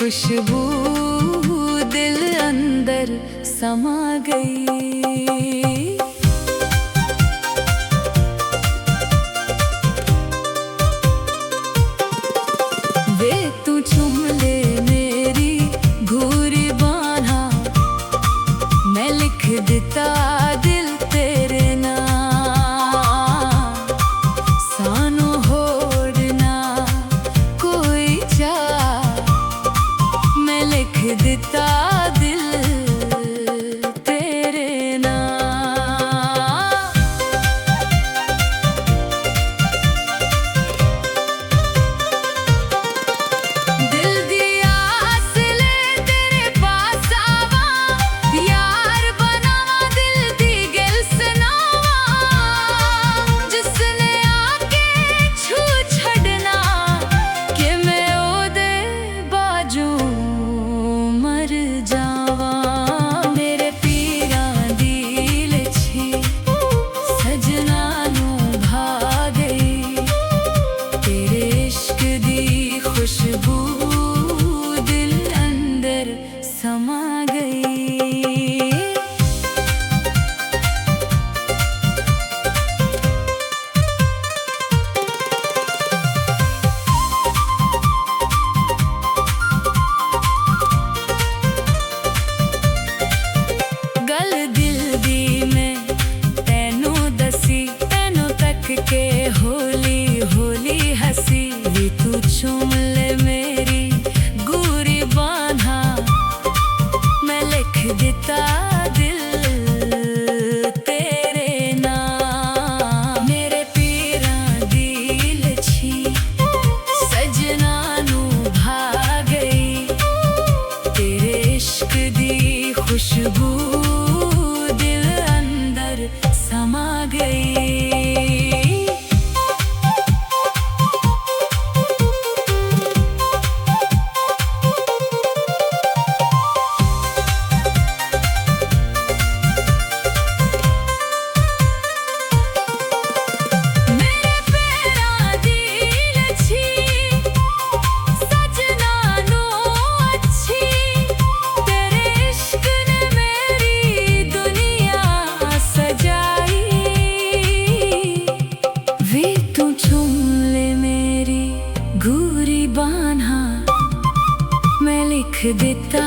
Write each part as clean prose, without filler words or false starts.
खुशबू दिल अंदर समा गई। वे तू चूम ले मेरी घूरी बांहा, मैं लिख देता दिल तेरे नाम। सानू होड़ना कोई चाह, मैं लिख देता दिल तेरे नाम। दिल दी आस ले तेरे पास आवा, यार बनावा दिल दी गल सुनावा। जिसने आके छू छड़ना कि मैं ओदे बाजू मर जावा। मेरे पीरां दी लच्छी सजना नू भा गई, तेरे इश्क दी खुशबू दिल अंदर समा गई। गल दिल दी मैं तैनू दसी, तैनू तक के होली होली हसी। वी तू चूम ले मेरी घूरी बांहा, मैं लिख देता दिल तेरे नाम। मेरे पीरां दी लच्छी सजना नू भा गई, तेरे इश्क दी खुशबू दिल अंदर समा गई। मेरे पैरां दी लच्छी सजना नू अच्छी, तेरे इश्क ने मेरी दुनिया सजाई। वे तू चूम ले मेरी घूरी बांहा, मैं लिख देता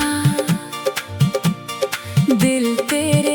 दिल तेरे